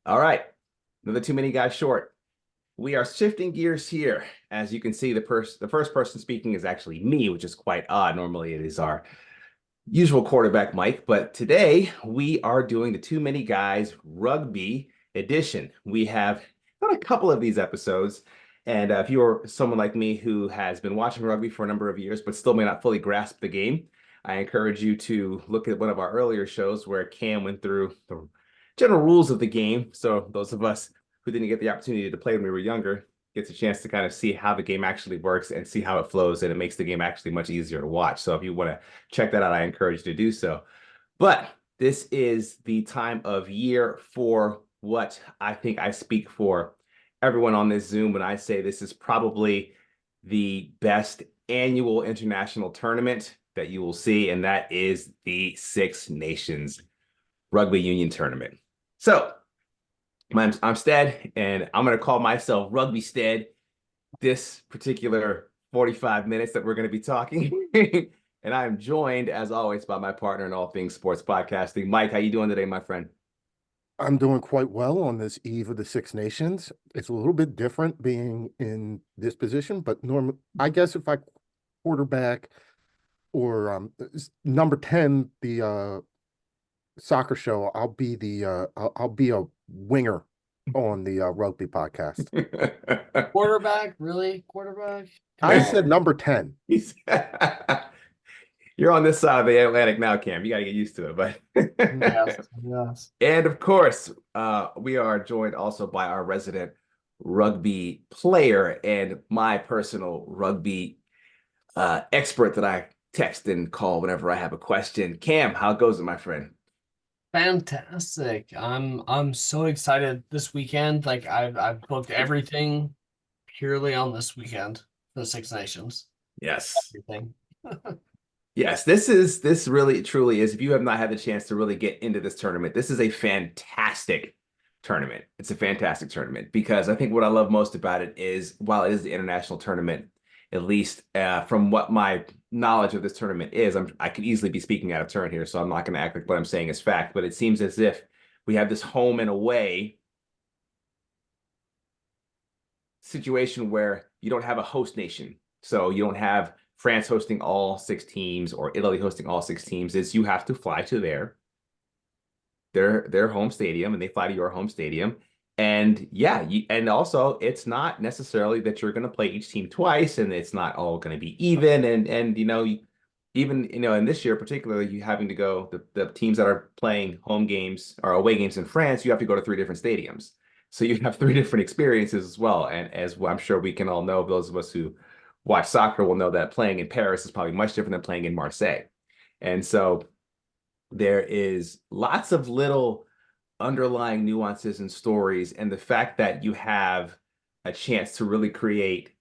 All right, another too many guys short. We are shifting gears here. As you can see, the first person speaking is actually me, which is quite odd. Normally, it is our usual quarterback, Mike, but today we are doing the Too Many Guys Rugby edition. We have done a couple of these episodes, and if you're someone like me who has been watching rugby for a number of years but still may not fully grasp the game, I encourage you to look at one of our earlier shows where Cam went through the general rules of the game. So those of us who didn't get the opportunity to play when we were younger gets a chance to kind of see how the game actually works and see how it flows, and it makes the game actually much easier to watch. So if you want to check that out, I encourage you to do so. But this is the time of year for what I think I speak for everyone on this Zoom when I say this is probably the best annual international tournament that you will see, and that is the Six Nations Rugby Union Tournament. So I'm Stead, and I'm going to call myself Rugby Stead this particular 45 minutes that we're going to be talking. And I am joined, as always, by my partner in all things sports podcasting. Mike, how you doing today, my friend? I'm doing quite well on this eve of the Six Nations. It's a little bit different being in this position, but I guess if I quarterback or number 10, the soccer show, I'll be a winger on the rugby podcast. Quarterback, really? Quarterback? Come I on. said number 10. You're on this side of the Atlantic now, Cam. You got to get used to it. Yes, But yes. and of course, we are joined also by our resident rugby player and my personal rugby expert that I text and call whenever I have a question. Cam, how goes it, my friend? Fantastic. I'm so excited this weekend. Like I've booked everything purely on this weekend for the Six Nations. Yes. Everything. Yes, this really truly is. If you have not had the chance to really get into this tournament, this is a fantastic tournament. It's a fantastic tournament because I think what I love most about it is while it is the international tournament, at least from what my knowledge of this tournament is, I could easily be speaking out of turn here, so I'm not going to act like what I'm saying is fact, but it seems as if we have this home and away situation where you don't have a host nation. So you don't have France hosting all six teams or Italy hosting all six teams. Is you have to fly to their home stadium and they fly to your home stadium. And yeah, and also it's not necessarily that you're going to play each team twice and it's not all going to be even. And even in this year particularly, you having to go the teams that are playing home games or away games in France, you have to go to three different stadiums. So you have three different experiences as well. And as I'm sure we can all know, those of us who watch soccer will know that playing in Paris is probably much different than playing in Marseille. And so there is lots of little underlying nuances and stories. And the fact that you have a chance to really create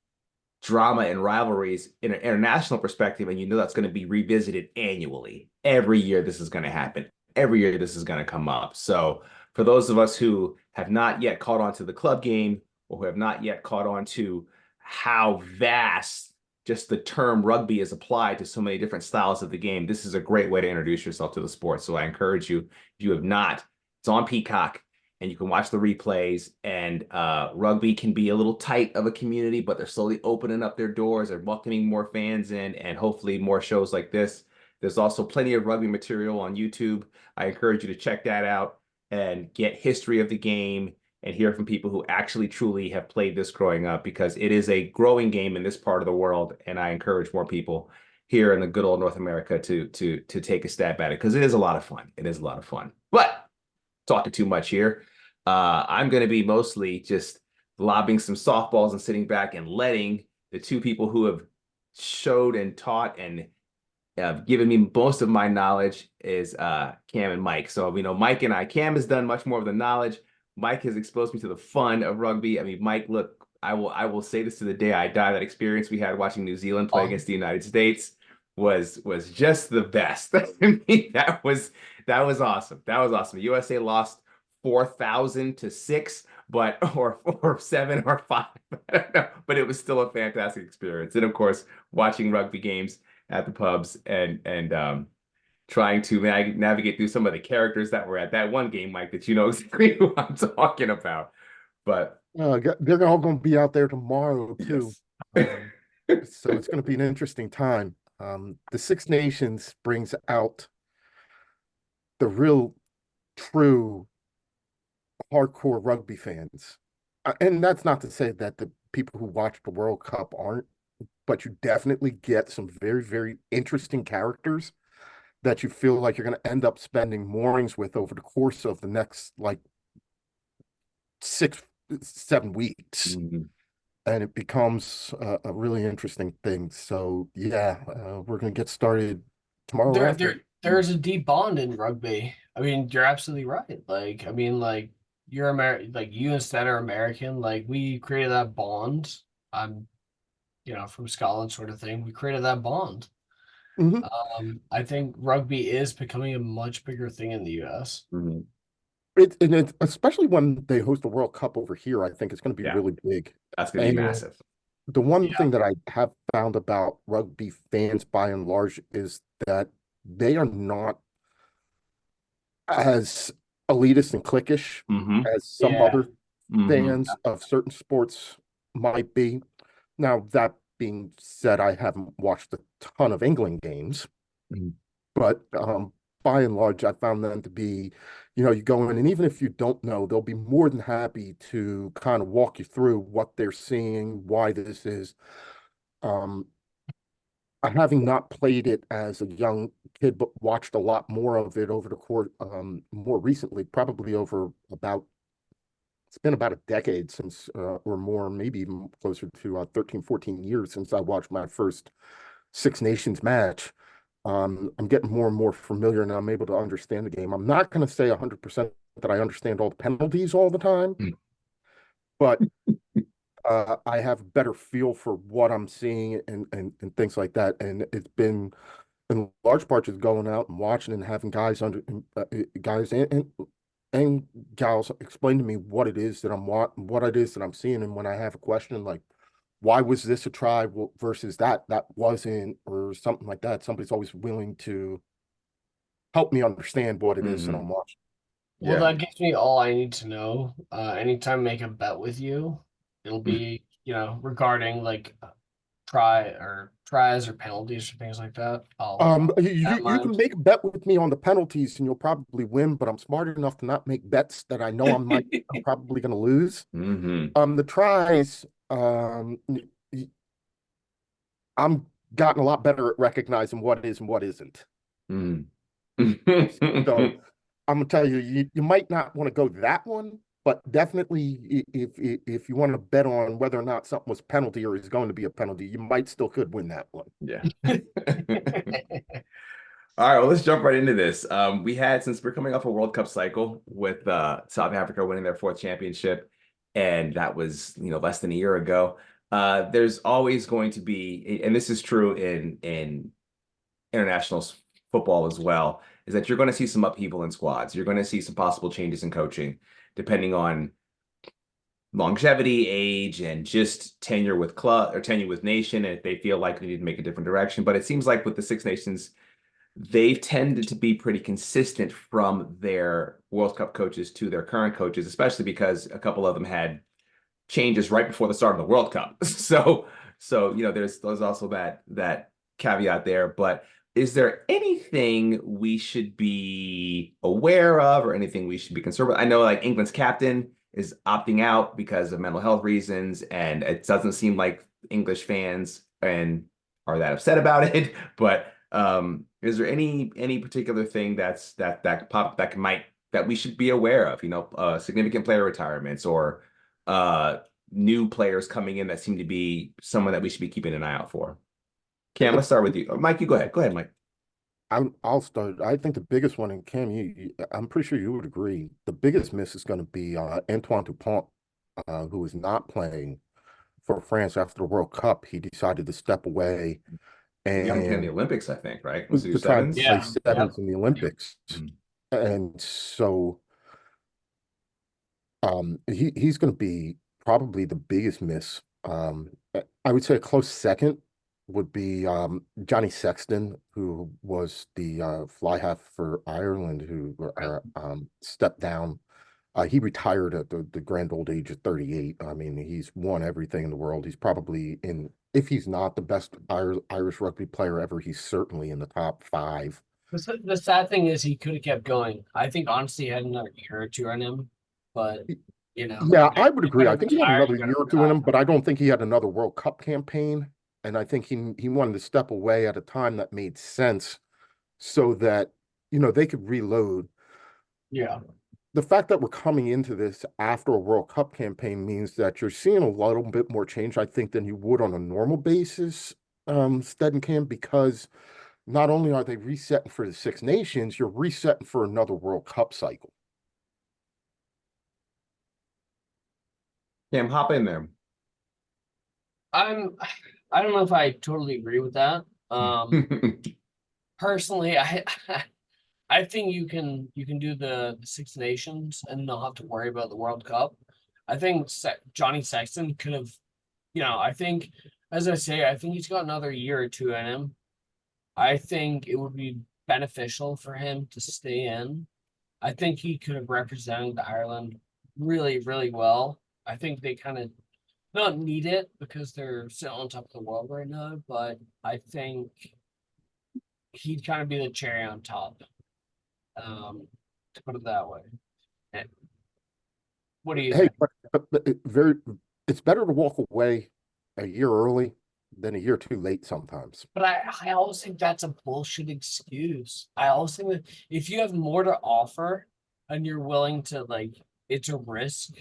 drama and rivalries in an international perspective, and you know that's going to be revisited annually. Every year, this is going to happen. Every year, this is going to come up. So, for those of us who have not yet caught on to the club game or who have not yet caught on to how vast just the term rugby is applied to so many different styles of the game, this is a great way to introduce yourself to the sport. So, I encourage you, if you have not, it's on Peacock and you can watch the replays. And rugby can be a little tight of a community, but they're slowly opening up their doors. They're welcoming more fans in, and hopefully more shows like this. There's also plenty of rugby material on YouTube. I encourage you to check that out and get history of the game and hear from people who actually truly have played this growing up, because it is a growing game in this part of the world. And I encourage more people here in the good old North America to take a stab at it, because it is a lot of fun. It is a lot of fun. But talking too much here. I'm going to be mostly just lobbing some softballs and sitting back and letting the two people who have showed and taught and given me most of my knowledge is Cam and Mike. So, Mike and Cam has done much more of the knowledge. Mike has exposed me to the fun of rugby. I mean, Mike, look, I will say this to the day I die. That experience we had watching New Zealand play against the United States was just the best. I mean, that was awesome. That was awesome. The USA lost 4,000 to 6, but or 7 or 5. I don't know, but it was still a fantastic experience. And of course, watching rugby games at the pubs and trying to navigate through some of the characters that were at that one game, Mike, that you know exactly who I'm talking about. But They're all going to be out there tomorrow too. yes. So it's going to be an interesting time. The Six Nations brings out the real, true, hardcore rugby fans. And that's not to say that the people who watch the World Cup aren't, but you definitely get some very, very interesting characters that you feel like you're going to end up spending mornings with over the course of the next like 6, 7 weeks. Mhm. And it becomes a really interesting thing. So yeah, we're going to get started tomorrow There's a deep bond in rugby. I mean, you're absolutely right. Like, I mean, like you're American, like you and Stead are American. Like we created that bond. I'm, from Scotland, sort of thing. We created that bond. Mhm. I think rugby is becoming a much bigger thing in the US. Mhm. It's especially when they host the World Cup over here, I think it's going to be Yeah, really big. that's gonna be And massive. the one Yeah. thing that I have found about rugby fans by and large is that they are not as elitist and cliquish Hmm. as some Yeah. other Hmm. fans of certain sports might be. Now, that being said, I haven't watched a ton of England games, but by and large, I found them to be, you go in, and even if you don't know, they'll be more than happy to kind of walk you through what they're seeing, why this is. Um, Having not played it as a young kid, but watched a lot more of it over the course, more recently, probably over it's been about a decade since, or more, maybe even closer to 13, 14 years since I watched my first Six Nations match. I'm getting more and more familiar and I'm able to understand the game. I'm not going to say 100% that I understand all the penalties all the time, but I have a better feel for what I'm seeing and things like that. And it's been in large part just going out and watching and having guys and gals explain to me what it is that what it is that I'm seeing. And when I have a question like, why was this a try versus that wasn't, or something like that, somebody's always willing to help me understand what it is that Hmm. I'm watching. Well, Yeah. that gives me all I need to know. Anytime I make a bet with you, it'll be, regarding like tries or penalties or things like that. I'll keep that in You can mind. make a bet with me on the penalties and you'll probably win, but I'm smart enough to not make bets that I know I'm probably going to lose. Hmm. The tries, I'm gotten a lot better at recognizing what is and what isn't. Mm. So I'm gonna tell you, you might not want to go that one, but definitely if you want to bet on whether or not something was penalty or is going to be a penalty, you might still could win that one. Yeah. All right, well, let's jump right into this. Since we're coming off a World Cup cycle with South Africa winning their fourth championship, and that was, less than a year ago. There's always going to be, and this is true in international football as well, is that you're going to see some upheaval in squads. You're going to see some possible changes in coaching, depending on longevity, age, and just tenure with club or tenure with nation, and if they feel like they need to make a different direction. But it seems like with the Six Nations, they've tended to be pretty consistent from their World Cup coaches to their current coaches, especially because a couple of them had changes right before the start of the World Cup. There's also that caveat there. But is there anything we should be aware of or anything we should be concerned with? I know like England's captain is opting out because of mental health reasons, and it doesn't seem like English fans and are that upset about it. But is there any particular thing that we should be aware of? Significant player retirements or uh new players coming in that seem to be someone that we should be keeping an eye out for. Cam, let's start with you. Mike, you go ahead. Go ahead, Mike. I'll start. I think the biggest one, and Cam, I'm pretty sure you would agree, the biggest miss is going to be Antoine Dupont, who is not playing for France after the World Cup. He decided to step away We got him playing the and Olympics, I think, right? Was it to try and sevens? play Yeah. Yep. sevens in the Olympics. Mhm. And so he's going to be probably the biggest miss. I would say a close second would be Johnny Sexton, who was the fly half for Ireland, who stepped down. He retired at the grand old age of 38. I mean, he's won everything in the world. He's probably in, if he's not the best Irish rugby player ever, he's certainly in the top five. The sad thing is he could have kept going. I think honestly he had another year or two on him, but Yeah, I would you're agree. gonna I think he had retire, another you're year gonna or two in retire. him, but I don't think he had another World Cup campaign. And I think he wanted to step away at a time that made sense so that, they could reload. Yeah. The fact that we're coming into this after a World Cup campaign means that you're seeing a little bit more change, I think, than you would on a normal basis, Stead and Cam, because not only are they resetting for the Six Nations, you're resetting for another World Cup cycle. Cam, hop in there. I'm I don't know if I totally agree with that. Personally, I think you can do the Six Nations and not have to worry about the World Cup. I think Johnny Sexton could have, I think, as I say, I think he's got another year or two in him. I think it would be beneficial for him to stay in. I think he could have represented Ireland really, really well. I think they kind of not need it because they're sitting on top of the world right now, but I think he'd kind of be the cherry on top, to put it that way. Eh, What do you Hey, think? but it's better to walk away a year early than a year too late sometimes. But I always think that's a bullshit excuse. I always think that if you have more to offer and you're willing to it's a risk.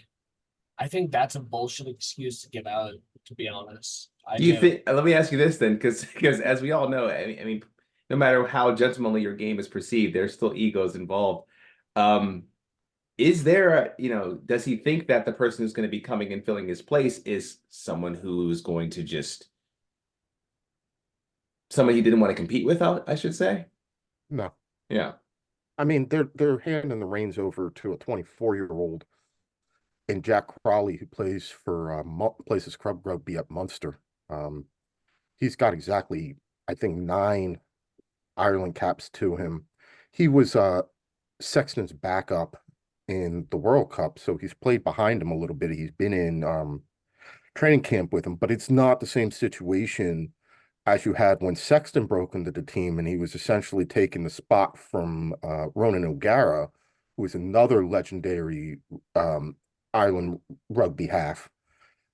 I think that's a bullshit excuse to get out, to be honest. I Do you do. think? Let me ask you this then, because as we all know, I mean, no matter how gentlemanly your game is perceived, there's still egos involved. Um, is there does he think that the person who's going to be coming and filling his place is someone who's going to just somebody he didn't want to compete with, I should say? No. Yeah. I mean, they're handing the reins over to a 24-year-old and Jack Crawley, who plays his club rugby at Munster. Um, he's got exactly, I think, 9 Ireland caps to him. He was Sexton's backup in the World Cup, so he's played behind him a little bit. He's been in training camp with him, but it's not the same situation as you had when Sexton broke into the team and he was essentially taking the spot from Ronan O'Gara, who was another legendary Ireland rugby half.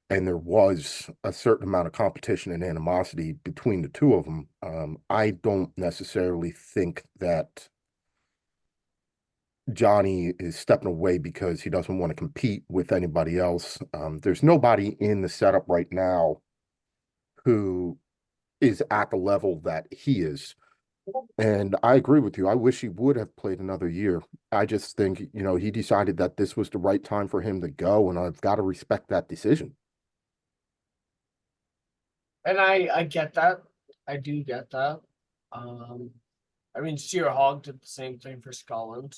And there was a certain amount of competition and animosity between the two of them. I don't necessarily think that Johnny is stepping away because he doesn't want to compete with anybody else. There's nobody in the setup right now who is at the level that he is. And I agree with you. I wish he would have played another year. I just think, he decided that this was the right time for him to go, and I've got to respect that decision. And I get that. I do get that. Um, I mean, Stuart Hogg did the same thing for Scotland.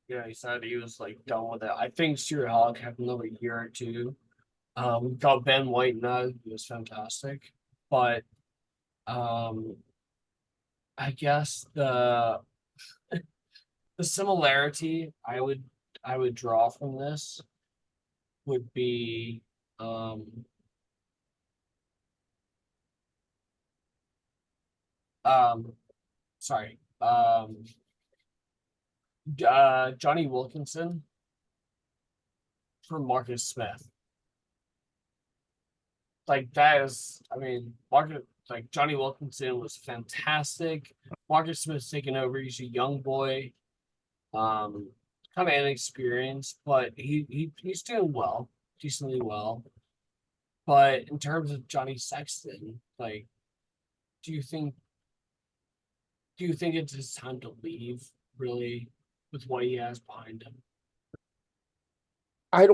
He said he was done with it. I think Stuart Hogg had another year or two. We've got Ben White now, he was fantastic. But I guess the similarity I would draw from this would be um sorry Johnny Wilkinson for Marcus Smith. That is, I mean, Johnny Wilkinson was fantastic. Marcus Smith's taking over. He's a young boy, kind of inexperienced, but he's doing well, decently well. But in terms of Johnny Sexton, do you think do you think it's his time to leave, really, with what he has behind him? I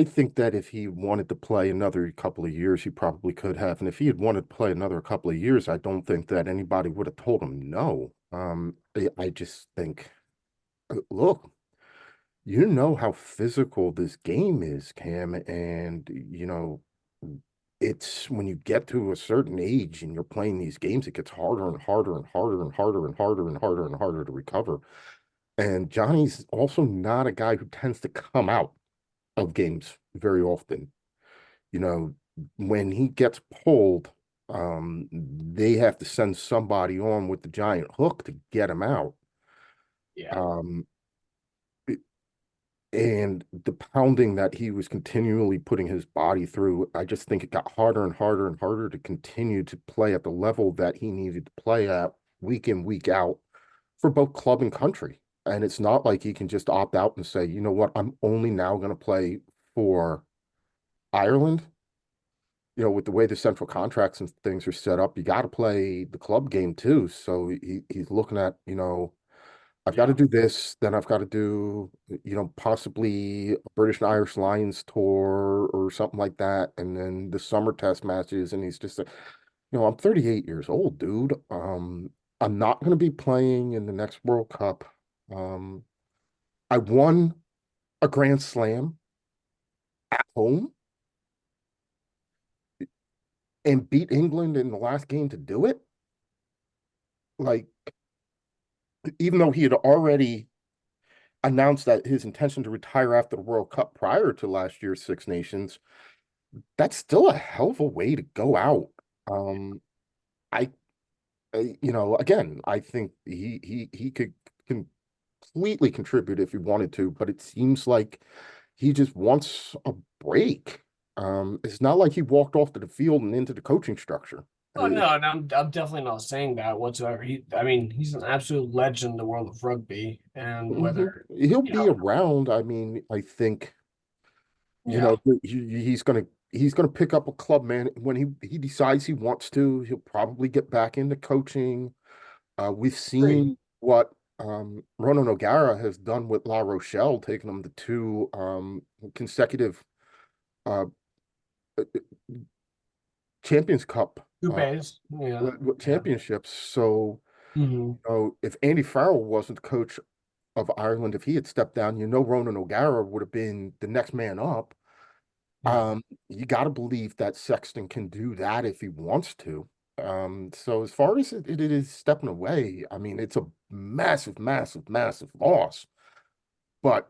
think that if he wanted to play another couple of years, he probably could have. And if he had wanted to play another couple of years, I don't think that anybody would have told him no. I just think, look, you know how physical this game is, Cam, and it's when you get to a certain age and you're playing these games, it gets harder and harder and harder and harder and harder and harder and harder to recover. And Johnny's also not a guy who tends to come out of games very often. You know, when he gets pulled, they have to send somebody on with the giant hook to get him out. Yeah. Um, and the pounding that he was continually putting his body through, I just think it got harder and harder and harder to continue to play at the level that he needed to play at week in, week out for both club and country. And it's not like he can just opt out and say, you know what, I'm only now going to play for Ireland. You know, with the way the central contracts and things are set up, you got to play the club game too. So he's looking at, you know, I've got to Yeah. do this, then I've got to do, you know, possibly a British and Irish Lions tour or something like that, and then the summer test matches. And he's just, you know, I'm 38 years old, dude. I'm not going to be playing in the next World Cup. Um, I won a Grand Slam at home and beat England in the last game to do it. Like, even though he had already announced that his intention to retire after the World Cup prior to last year's Six Nations, that's still a hell of a way to go out. Um, I, you know, again, I think he could completely contribute if he wanted to, but it seems like he just wants a break. It's not like he walked off to the field and into the coaching structure. Oh no, and I'm definitely not saying that whatsoever. I mean, he's an absolute legend in the world of rugby, and Mhm. whether He'll you be know, around. I mean, I think, you yeah, know, he's gonna pick up a club, man. When he decides he wants to, he'll probably get back into coaching. We've agree. seen what Ronan O'Gara has done with La Rochelle, taking them to two consecutive uh, Champions Cup Coupes, yeah, yeah. championships. So, Hmm. you know, if Andy Farrell wasn't coach of Ireland, if he had stepped down, you know, Ronan O'Gara would have been the next man up. Yeah. You got to believe that Sexton can do that if he wants to. So as far as it is stepping away, I mean, it's a massive, massive, massive loss. But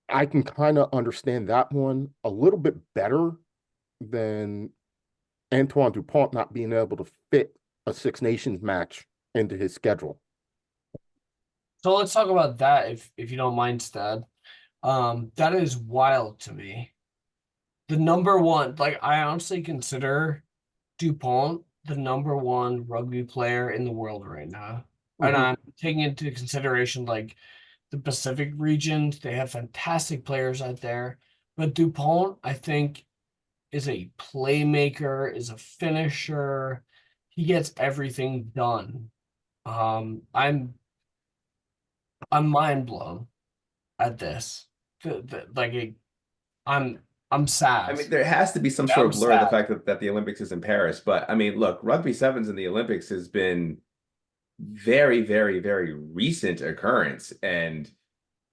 I can kind of understand that one a little bit better than Antoine Dupont not being able to fit a Six Nations match into his schedule. So let's talk about that if you don't mind, Stead. That is wild to me. The number one, like I honestly consider DuPont the number one rugby player in the world right now. And Mhm. I'm taking into consideration like the Pacific region, they have fantastic players out there. But DuPont, I think, is a playmaker, is a finisher. He gets everything done. I'm mind blown at this. Like I'm I'm I sad. mean, there has to be some sort I'm of blur the sad. fact that the Olympics is in Paris. But I mean, look, rugby sevens in the Olympics has been very, very, very recent occurrence. And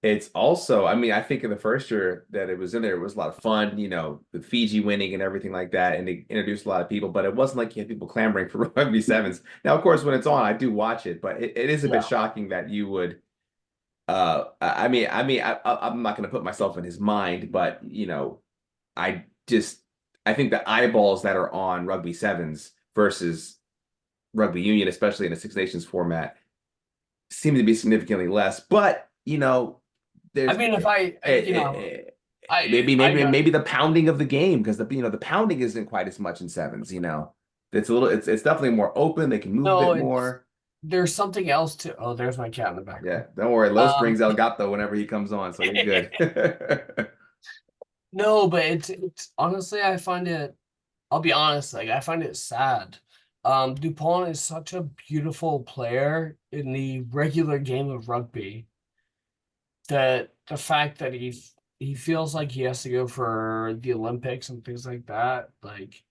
it's also, I mean, I think in the first year that it was in there, it was a lot of fun, you know, with Fiji winning and everything like that. And it introduced a lot of people, but it wasn't like you had people clamoring for rugby sevens. Now, of course, when it's on, I do watch it, but it is a bit Yeah. shocking that you would I'm not going to put myself in his mind, but you know, I just I think the eyeballs that are on rugby sevens versus rugby union, especially in a Six Nations format, seem to be significantly less. But you know, I there's mean, if you know, I maybe the pounding of the game because the pounding isn't quite as much in sevens. You know, it's definitely more open. They can move a no, bit it's more. there's something else to. Oh, there's my cat in the Yeah, background. don't worry. Los Um, brings El Gato whenever he comes on, so you're good. no, but it's honestly, I find it. I'll be honest, like I find it sad. Dupont is such a beautiful player in the regular game of rugby that the fact that he feels like he has to go for the Olympics and things like that, like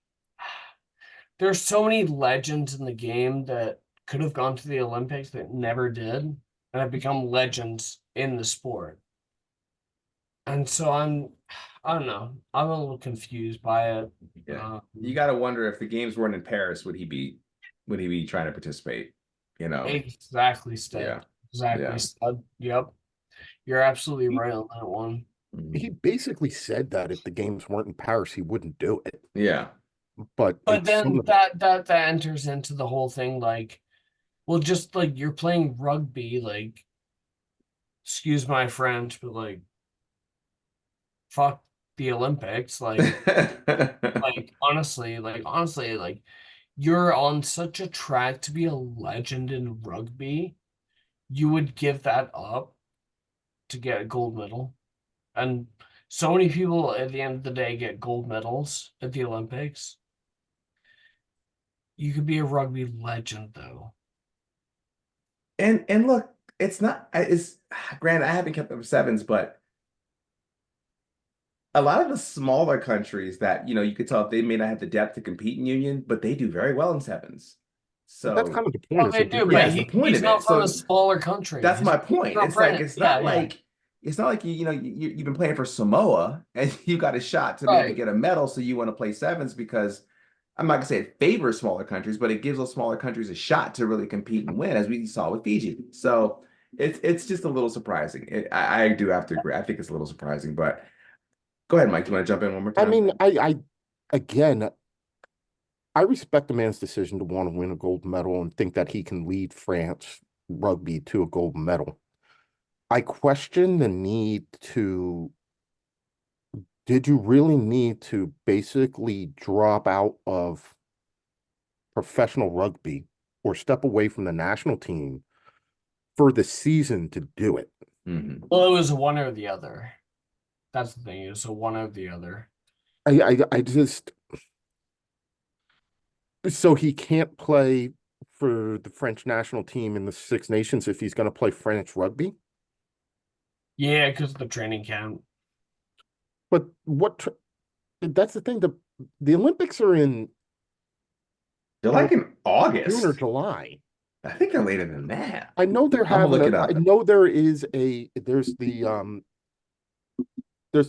there's so many legends in the game that could have gone to the Olympics that never did and have become legends in the sport. And so I don't know. I'm a little confused by it. Yeah. Um, You got to wonder if the games weren't in Paris, would he be trying to participate? You know? exactly, Stead. Yeah. Exactly, Yeah. Stead. Yep. You're absolutely He, right on that one. he Mhm. basically said that if the games weren't in Paris, he wouldn't do it. Yeah. But But it's some then of the that enters into the whole thing, like, well, just like you're playing rugby, like, excuse my French, but like, fuck the Olympics, like you're on such a track to be a legend in rugby, you would give that up to get a gold medal. And so many people at the end of the day get gold medals at the Olympics. You could be a rugby legend though. And look, it's not it's granted I haven't kept up with sevens, but a lot of the smaller countries that, you could tell they may not have the depth to compete in union, but they do very well in sevens. that's So kind of the point Oh, is they that do, yeah, but it's the point he's of it. not from a So smaller country. that's He's my point. from It's like France. it's Yeah, not yeah. like it's not like you've been playing for Samoa and you got a shot to maybe Right. get a medal, so you want to play sevens because I'm not gonna say it favors smaller countries, but it gives those smaller countries a shot to really compete and win, as we saw with Fiji. So it's just a little surprising. I do have to agree. I think it's a little surprising, but go ahead, Mike. You want to jump in one more I time? mean, again, I respect the man's decision to want to win a gold medal and think that he can lead France rugby to a gold medal. I question the need to, did you really need to basically drop out of professional rugby or step away from the national team for the season to do it? Hmm. Well, it was one or the other. That's the thing. It was a one or the other. I just, so he can't play for the French national team in the Six Nations if he's going to play French rugby. Yeah, because of the training camp. But that's the thing. The Olympics are in They're like in June or August. July. I think they're later than that. I know they're I'm gonna having look a, it I up. know there's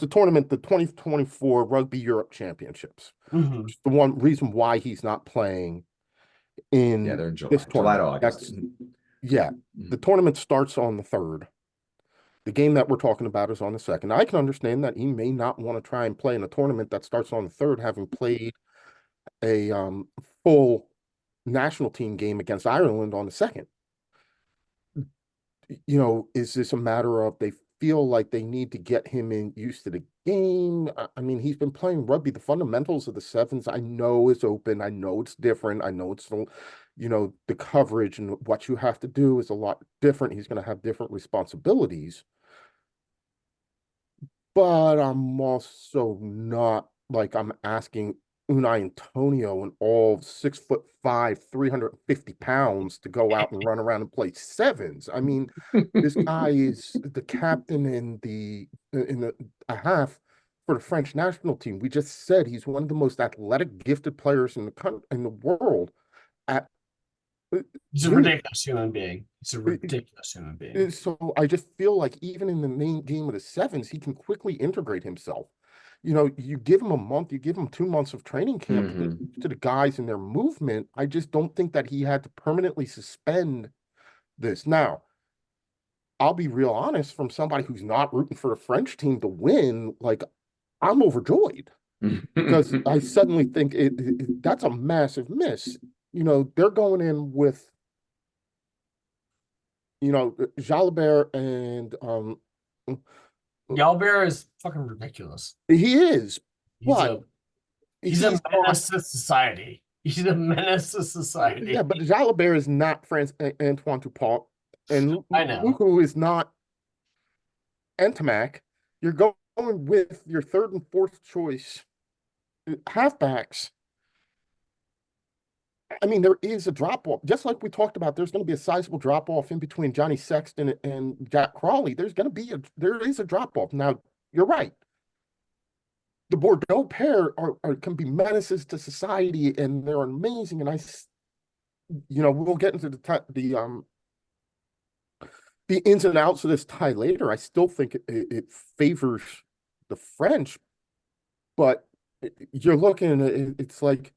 the tournament, the 2024 Rugby Europe Championships. Hmm. The one reason why he's not playing Yeah, in they're in this July to tournament. August. That's Yeah. The Mhm. tournament starts on the 3rd. The game that we're talking about is on the 2nd. I can understand that he may not want to try and play in a tournament that starts on the 3rd, having played a full national team game against Ireland on the 2nd. Is this a matter of they feel like they need to get him in used to the game? I mean, he's been playing rugby. The fundamentals of the sevens, I know is open. I know it's different. I know the coverage and what you have to do is a lot different. He's going to have different responsibilities. But I'm also not like I'm asking Unai Antonio and all 6'5", 350 pounds to go out and run around and play sevens. I mean, this guy is the captain in the a half for the French national team. We just said he's one of the most athletic, gifted players in the world at He's a junior. ridiculous human being. He's a ridiculous human being. So I just feel like even in the main game of the sevens, he can quickly integrate himself. You give him a month, you give him 2 months of training camp to get Hmm. to the guys and their movement. I just don't think that he had to permanently suspend this. Now, I'll be real honest, from somebody who's not rooting for the French team to win, like I'm overjoyed because I suddenly think that's a massive miss. They're going in with, Jalabert and Galbert is fucking ridiculous. he is, He's but a he's a he's not. menace to society. He's a menace to Yeah, but society. Jalabert is not Antoine Dupont, and I know. Luku is not Entamac. You're going with your third and fourth choice halfbacks. I mean, there is a drop off, just like we talked about. There's going to be a sizable drop off in between Johnny Sexton and Jack Crawley. There is a drop off. Now, you're right. The Bordeaux pair can be menaces to society, and they're amazing. And we'll get into the ins and outs of this tie later. I still think it favors the French, but you're looking at it, it's like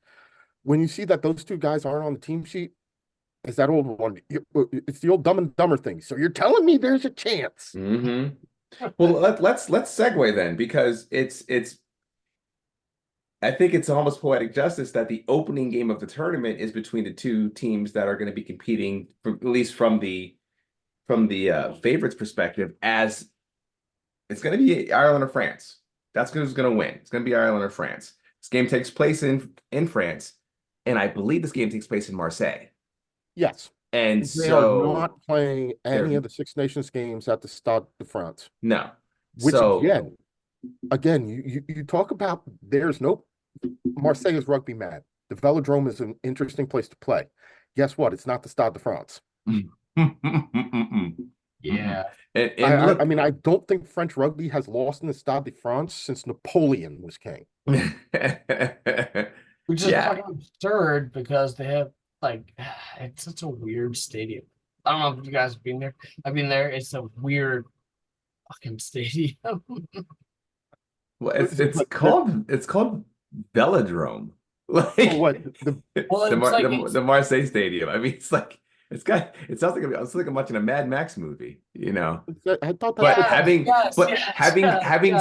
when you see that those two guys aren't on the team sheet, it's that old one. It's the old Dumb and Dumber thing. So you're telling me there's a chance. Hmm. Well, let's segue then, because it's I think it's almost poetic justice that the opening game of the tournament is between the two teams that are going to be competing, at least from the favorites perspective, as it's going to be Ireland or France. That's who's going to win. It's going to be Ireland or France. This game takes place in France, and I believe this game takes place in Marseille. Yes. And They are so not playing any they're of the Six Nations games at the Stade de France, no. which So again, you talk about there's no Marseille is rugby mad. The Velodrome is an interesting place to play. Guess what? It's not the Stade de France. Yeah. And I look, mean, I don't think French rugby has lost in the Stade de France since Napoleon was king. Which is yeah. fucking absurd because they have like it's such a weird stadium. I don't know if you guys have been there. I've been there. It's a weird fucking stadium. Well, But the, it's called Velodrome. oh, Like what the Well, it's like it's The Marseille Stadium. I mean, it's like it sounds like I'm watching a Mad Max movie, you know. I thought that's But what yes, yes, but yes, yes, yes. having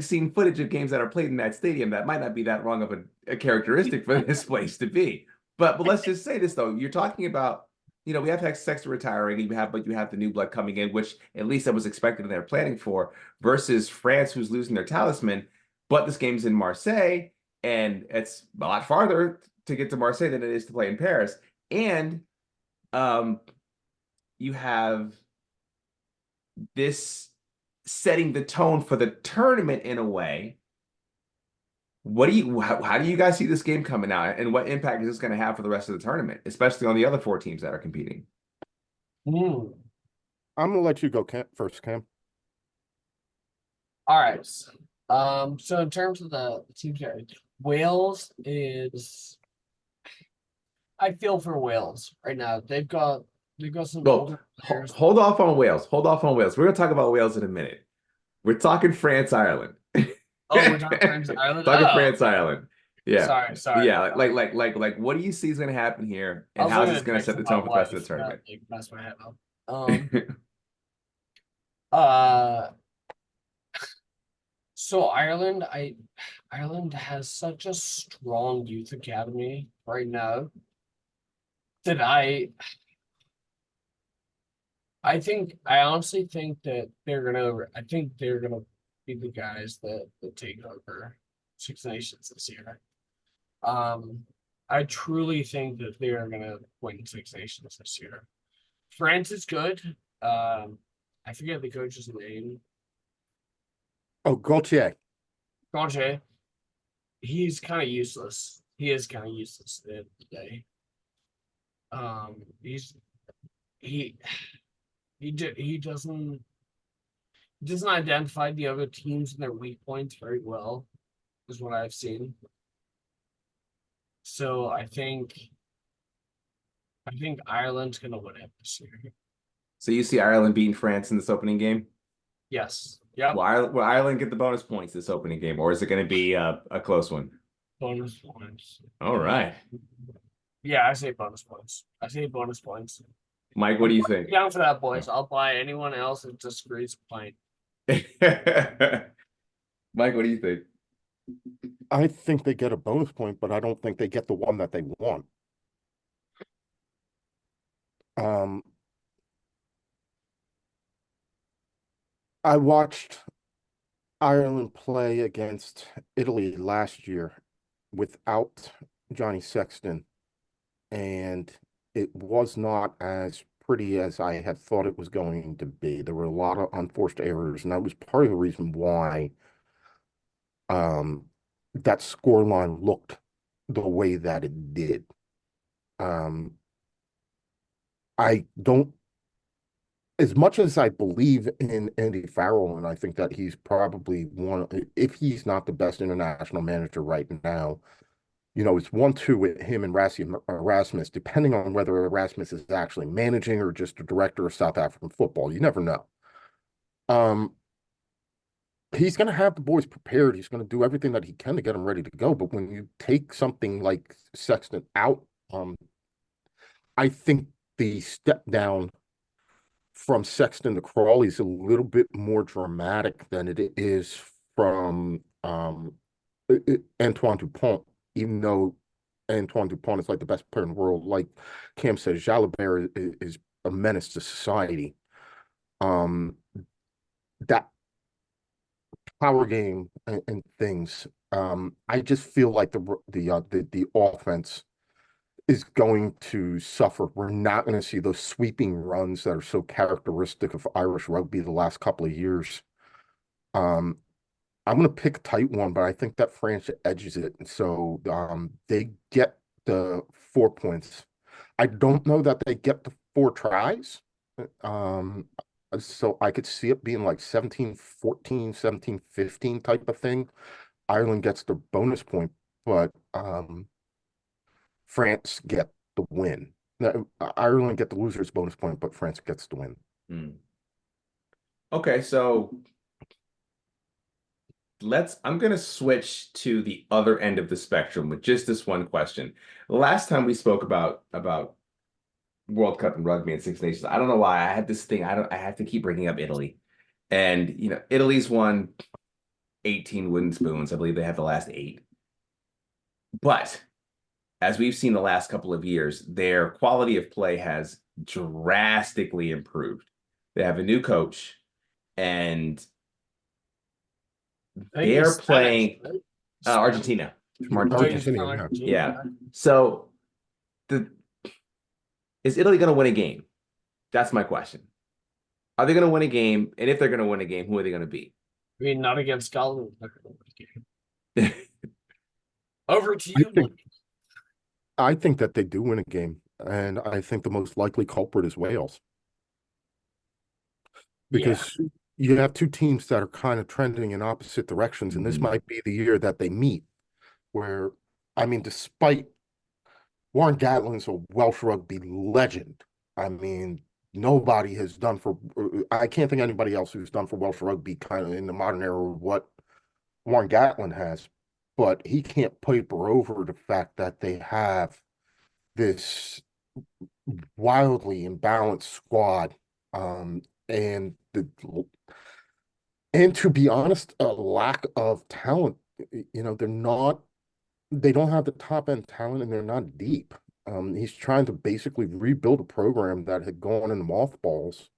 seen footage of games that are played in that stadium, that might not be that wrong of a characteristic for this place to be. But let's just say this though, you're talking about, you know, we have Sexton retiring, and you have the new blood coming in, which at least that was expected and they're planning for, versus France, who's losing their talisman. But this game's in Marseille, and it's a lot farther to get to Marseille than it is to play in Paris. And um, you have this setting the tone for the tournament in a way. How do you guys see this game coming out, and what impact is this going to have for the rest of the tournament, especially on the other four teams that are competing? Mm. I'm gonna let you go first, Cam. All right. So in terms of the teams here, Wales is I feel for Wales right now. They've got some Well, older players. hold off on Wales. Hold off on Wales. We're going to talk about Wales in a minute. We're talking France, Ireland. Oh, we're talking France, Ireland. Talking Oh, France, okay. Ireland. Yeah. Sorry. Yeah, what do you see is going to happen here, I and was how is looking this at going to pictures set of the my tone for the rest of wife. the tournament? That like mess my head up. Uh, so Ireland has such a strong youth academy right now that I honestly think that they're gonna be the guys that take over Six Nations this year. I truly think that they are gonna win Six Nations this year. France is good. I forget the coach's name. Oh, Gaultier. Roger, he's kind of useless. He is kind of useless at the end of the day. He's he he doesn't identify the other teams and their weak points very well, is what I've seen. So I think Ireland's gonna win it this year. So you see Ireland beating France in this opening game? Yes. Yep. Will Ireland get the bonus points this opening game, or is it going to be a close one? Bonus points. All right. Yeah, I say bonus points. I say bonus points. Mike, what do you think? Down for that, boys. I'll buy anyone else that disagrees a pint. Mike, what do you think? I think they get a bonus point, but I don't think they get the one that they want. I watched Ireland play against Italy last year without Johnny Sexton, and it was not as pretty as I had thought it was going to be. There were a lot of unforced errors, and that was part of the reason why that scoreline looked the way that it did. I don't, as much as I believe in Andy Farrell, and I think that he's probably one, if he's not the best international manager right now, you know, it's 1-2 with him and Erasmus, depending on whether Erasmus is actually managing or just a director of South African football. You never know. he's going to have the boys prepared. He's going to do everything that he can to get them ready to go. But when you take something like Sexton out, I think the step down from Sexton to Crawley is a little bit more dramatic than it is from Antoine Dupont, even though Antoine Dupont is like the best player in the world. Like Cam says, Jalabert is a menace to society. That power game and things. I just feel like the offense is going to suffer. We're not going to see those sweeping runs that are so characteristic of Irish rugby the last couple of years. I'm going to pick a tight one, but I think that France edges it. And so they get the 4 points. I don't know that they get the 4 tries. So I could see it being like 17-14, 17-15 type of thing. Ireland gets the bonus point, but France get the win. Ireland get the loser's bonus point, but France gets the win. Okay, so I'm going to switch to the other end of the spectrum with just this one question. The last time we spoke about World Cup and rugby and Six Nations, I don't know why I had this thing. I have to keep bringing up Italy, and Italy's won 18 wooden spoons. I believe they have the last 8. But as we've seen the last couple of years, their quality of play has drastically improved. They have a new coach, and they're playing Argentina. From Argentina. Yeah. So is Italy going to win a game? That's my question. Are they going to win a game? And if they're going to win a game, who are they going to beat? I mean, not against Scotland. Over to you. I think that they do win a game, and I think the most likely culprit is Wales. Because you have 2 teams that are kind of trending in opposite directions, and this might be the year that they meet. Where, I mean, despite Warren Gatlin's a Welsh rugby legend. I mean, nobody has done for. I can't think of anybody else who's done for Welsh rugby kind of in the modern era what Warren Gatlin has. But he can't paper over the fact that they have this wildly imbalanced squad, and to be honest, a lack of talent. They don't have the top end talent, and they're not deep. He's trying to basically rebuild a program that had gone in the mothballs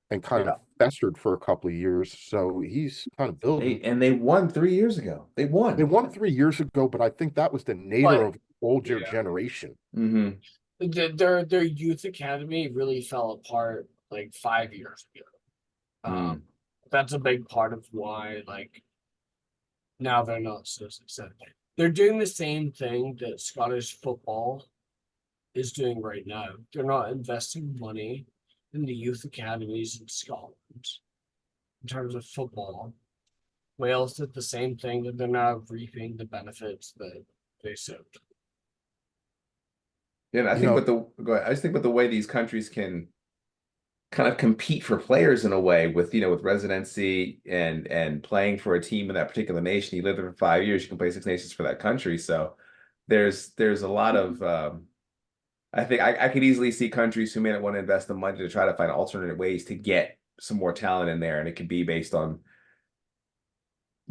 and kind of festered for a couple of years. So he's kind of building. And they won 3 years ago. They won 3 years ago, but I think that was the nadir of older generation. Their youth academy really fell apart like 5 years ago. That's a big part of why now they're not so successful. They're doing the same thing that Scottish football is doing right now. They're not investing money in the youth academies in Scotland in terms of football. Wales did the same thing, and they're now reaping the benefits that they sowed. Yeah, and I think I just think with the way these countries can kind of compete for players in a way with with residency and playing for a team in that particular nation. You live there for 5 years, you can play Six Nations for that country. So there's a lot of I think I could easily see countries who may not want to invest the money to try to find alternate ways to get some more talent in there, and it could be based on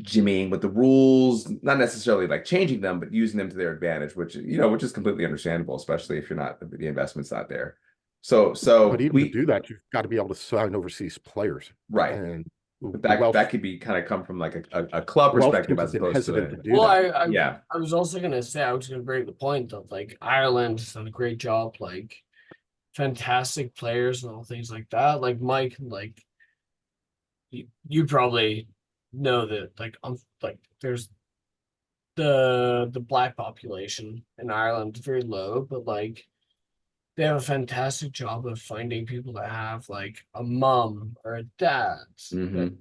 jimmying with the rules, not necessarily like changing them, but using them to their advantage, which is completely understandable, especially if you're not the investment's not there. So but even to do that, you've got to be able to sign overseas players, right? And but that could be kind of come from like a club perspective as opposed to do that. I was also gonna say I was gonna bring the point of Ireland has done a great job, fantastic players and all things like that. Like Mike, you probably know that there's the black population in Ireland is very low, but they have a fantastic job of finding people that have a mom or a dad that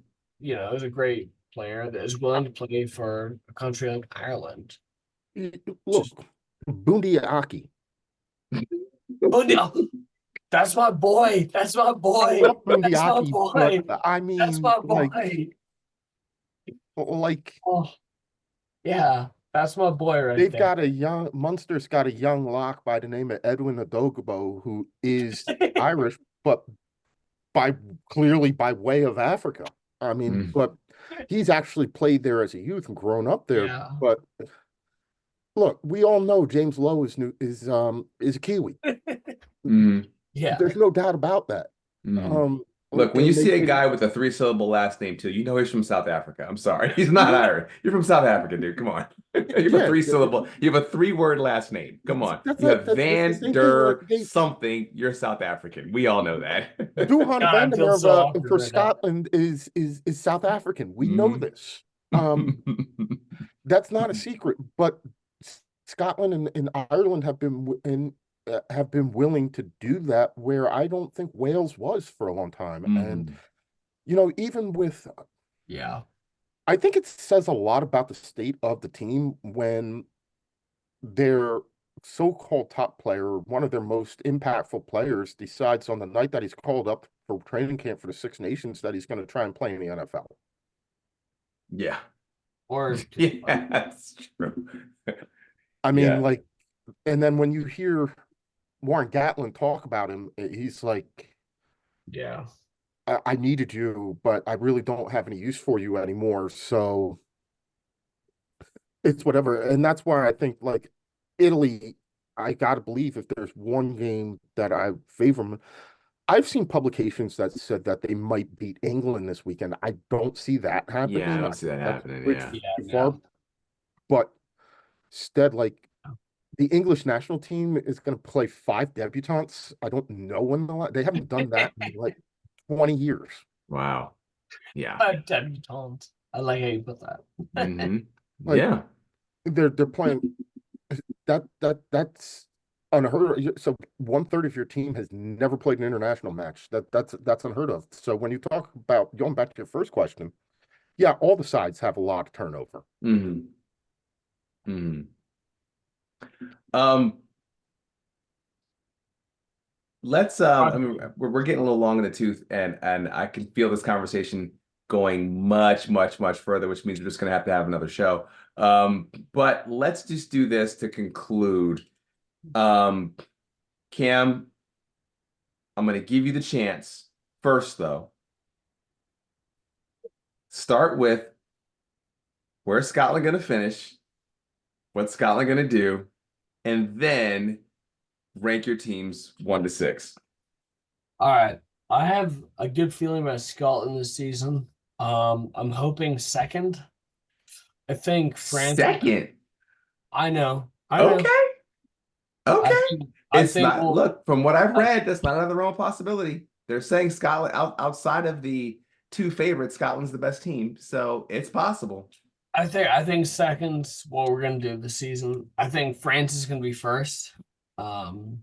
is a great player that is willing to play for a country like Ireland. Look, Bundy Aki. That's my boy. That's my boy. That's my boy. I mean, that's my boy. Like Oh, yeah, that's my boy right they've there. got a young Munster's got a young lock by the name of Edwin Adogbo, who is Irish, but by clearly by way of Africa. I mean, Mm. but he's actually played there as a youth and grown up there. Yeah. But look, we all know James Lowe is a Kiwi. Mm. Yeah. There's no doubt about that. Mm. Um, Look, when you and they see a can guy with a three-syllable last name too, you know he's from South Africa. I'm sorry, he's not Irish. You're from South Africa, dude. Come on. You have a yeah, three-syllable. You have a three-word last name. Come on. that's You like have that's the Van same thing. Like, der hey, something. You're South African. We all know that. Duhan God, I feel so Vandermeer awkward for right now. Scotland is South African. We know Mhm. this. That's not a secret. But Scotland and Ireland have been willing to do that, where I don't think Wales was for a long time. And Mhm. even with, Yeah. I think it says a lot about the state of the team when their so-called top player, one of their most impactful players, decides on the night that he's called up for training camp for the Six Nations that he's going to try and play in the NFL. Yeah. Or Yeah, that's true. I mean, Yeah. like, and then when you hear Warren Gatlin talk about him, he's like, yeah. I needed you, but I really don't have any use for you anymore. So it's whatever. And that's why I think, like, Italy, I got to believe if there's one game that I favor them. I've seen publications that said that they might beat England this weekend. I don't see that Yeah, I happening. don't see that That's a happening. bridge Yeah. Yeah. too far. No. But instead, like, the English national team is going to play five debutantes. I don't know when they haven't done that in like 20 years. Wow. Yeah. Debutante. I like how you put that. Hmm. Like Yeah. they're playing that's unheard of. So 1/3 of your team has never played an international match. That's unheard of. So when you talk about going back to your first question, yeah, all the sides have a lot of turnover. Hmm. Hmm. Um, let's I mean we're getting a little long in the tooth, and I can feel this conversation going much, much, much further, which means we're just gonna have to have another show. But let's just do this to conclude. Um, Cam, I'm gonna give you the chance first, though. Start with where's Scotland gonna finish? What's Scotland gonna do? And then rank your teams 1 to 6. All right. I have a good feeling about Scotland this season. I'm hoping second. I think France. Second. I know. I know. Okay. Okay. I It's think not, we'll look, from what I've read, that's not another real possibility. They're saying Scotland outside of the two favorites, Scotland's the best team. So it's possible. I think second's what we're gonna do this season. I think France is gonna be first. Um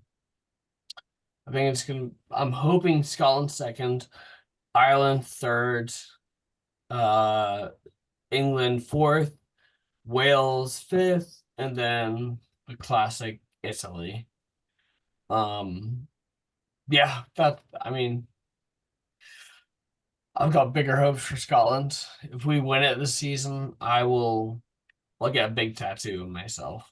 I think I'm hoping Scotland second, Ireland third, uh England fourth, Wales fifth, and then the classic Italy. Um yeah, I mean, I've got bigger hopes for Scotland. If we win it this season, I'll get a big tattoo of myself.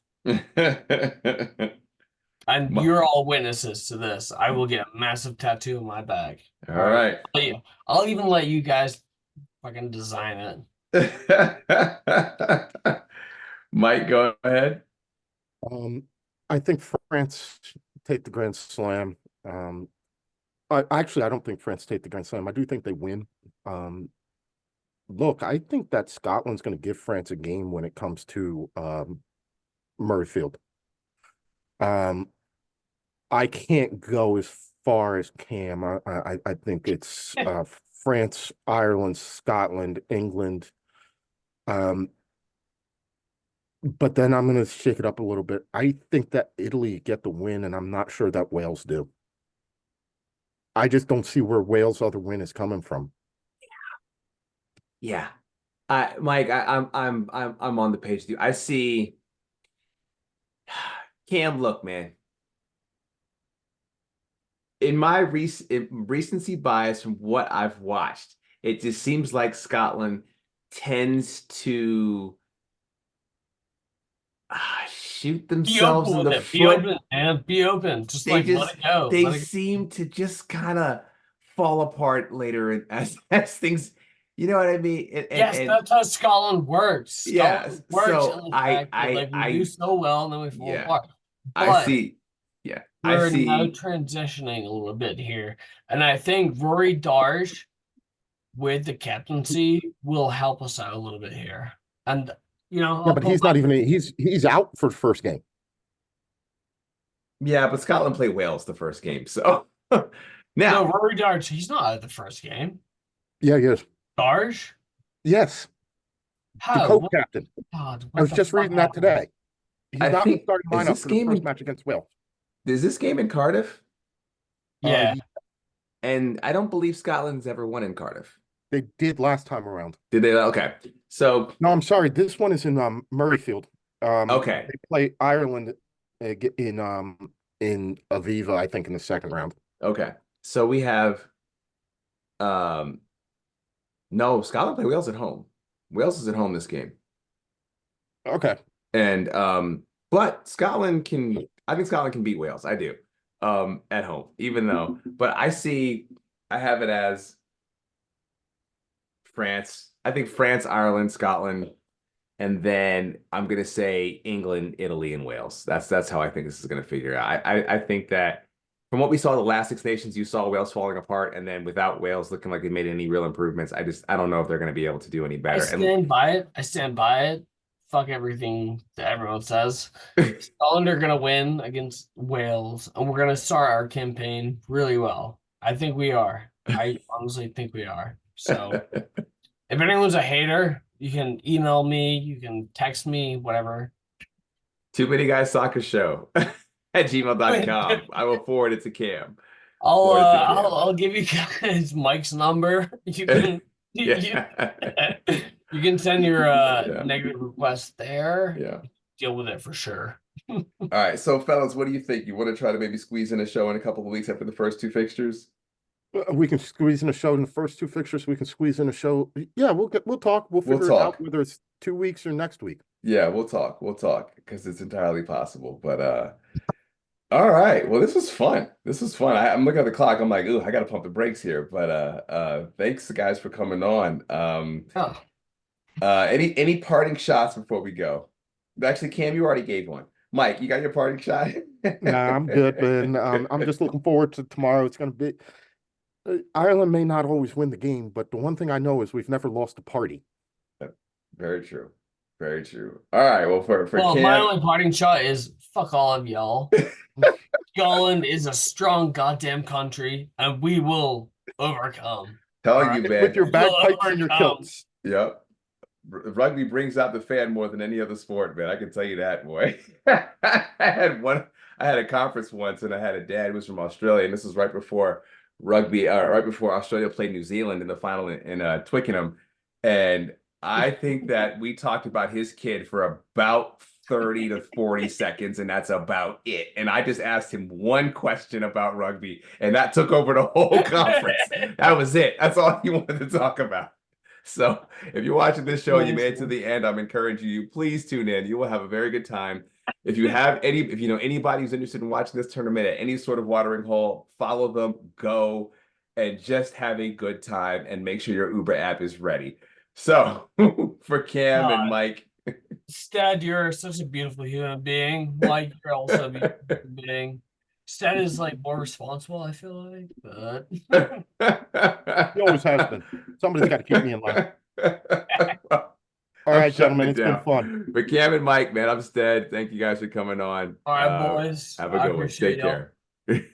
And All you're all witnesses to this. I will get a massive tattoo in my back. All right. right. I'll even let you guys fucking design it. Mike, go ahead. I think France take the Grand Slam. I don't think France take the Grand Slam. I do think they win. Um, Look, I think that Scotland's going to give France a game when it comes to Murrayfield. Um, I can't go as far as Cam. I think it's France, Ireland, Scotland, England. Um, but then I'm going to shake it up a little bit. I think that Italy get the win, and I'm not sure that Wales do. I just don't see where Wales' other win is coming from. Yeah. Mike, I'm on the page with you. I see Cam, look, man. In my recency bias from what I've watched, it just seems like Scotland tends to shoot Be themselves open in with the it. Be foot. open, man. Be open. Just They like let just it go. they Let it go. seem to just kind of fall apart later as things, you know what I mean? Yes, that's how Scotland works. Yeah, Scotland works in so the I fact that I like we do I so well and then we fall yeah, apart. I But see. Yeah, I we're now see. transitioning a little bit here. And I think Rory Darge with the captaincy will help us out a little bit here. And Yeah, I'll but put he's not even he's out for the first game. Yeah, but Scotland played Wales the first game. So no, now, Rory Darge, he's not at the first game. Yeah, he is. Darge? Yes, the How? What co-captain. God, I what was the just fuck reading that happened? today. He's I not in the think starting lineup for the first match against Wales. is this game in Cardiff? Yeah. Ye- And I don't believe Scotland's ever won in Cardiff. they did last time around. Did they? Okay. So, No, I'm sorry. This one is in Murrayfield. okay. They play Ireland in Aviva, I think, in the second round. Okay. So we have um no, Scotland play Wales at home. Wales is at home this game. Okay. And but Scotland can I think Scotland can beat Wales. I do. At home, even though, but I have it as France. I think France, Ireland, Scotland, and then I'm gonna say England, Italy, and Wales. That's how I think this is gonna figure out. I think that from what we saw the last Six Nations, you saw Wales falling apart, and then without Wales looking like they made any real improvements, I don't know if they're gonna be able to do any I better. stand by it. I stand by it. Fuck everything that everyone says. Scotland are gonna win against Wales, and we're gonna start our campaign really well. I think we are. I honestly think we are. So if anyone's a hater, you can email me, you can text me, whatever. Too Many Guys Soccer Show at gmail.com. I will forward it to Cam. I'll Forward it to I'll Cam. I'll give you guys Mike's number. You can you, Yeah. you can send your Yeah. negative request there. Yeah. Deal with it for sure. All right. So, fellas, what do you think? You want to try to maybe squeeze in a show in a couple of weeks after the first two fixtures? We can squeeze in a show in the first two fixtures. We can squeeze in a show. Yeah, we'll talk. We'll We'll figure it out talk. whether it's 2 weeks or next week. Yeah, we'll talk. We'll talk because it's entirely possible. But all right. Well, this was fun. This was fun. I'm looking at the clock. I'm like, ooh, I gotta pump the brakes here. But thanks guys for coming on. Oh. Any parting shots before we go? Actually, Cam, you already gave one. Mike, you got your parting shot? Nah, I'm good, man. I'm just looking forward to tomorrow. It's going to be Ireland may not always win the game, but the one thing I know is we've never lost a party. Very true. Very true. All right. Well, for My Cam, only parting shot is fuck all of y'all. Scotland is a strong goddamn country, and we will overcome. telling All you, right? man. With your We'll bagpipes and your overcome. kilts. Yep. Rugby brings out the fan more than any other sport, man. I can tell you that, boy. I had a conference once and I had a dad who was from Australia, and this was right before rugby, right before Australia played New Zealand in the final in Twickenham. And I think that we talked about his kid for about 30 to 40 seconds, and that's about it. And I just asked him one question about rugby, and that took over the whole conference. That was it. That's all he wanted to talk about. So if you're watching this show and you made it to the end, I'm encouraging you, please tune in. You will have a very good time. If you know anybody who's interested in watching this tournament at any sort of watering hole, follow them, go, and just have a good time and make sure your Uber app is ready. So for Cam and Mike, Stead, you're such a beautiful human being. Mike, you're also a beautiful human being. Stead is like more responsible, I feel like, but He always has been. Somebody's got to keep me in line. All I'm right, shutting gentlemen, it it's been down. fun. But Cam and Mike, man, I'm Stead. Thank you guys for coming on. all right, boys. Have a I good one. appreciate Take y'all. care.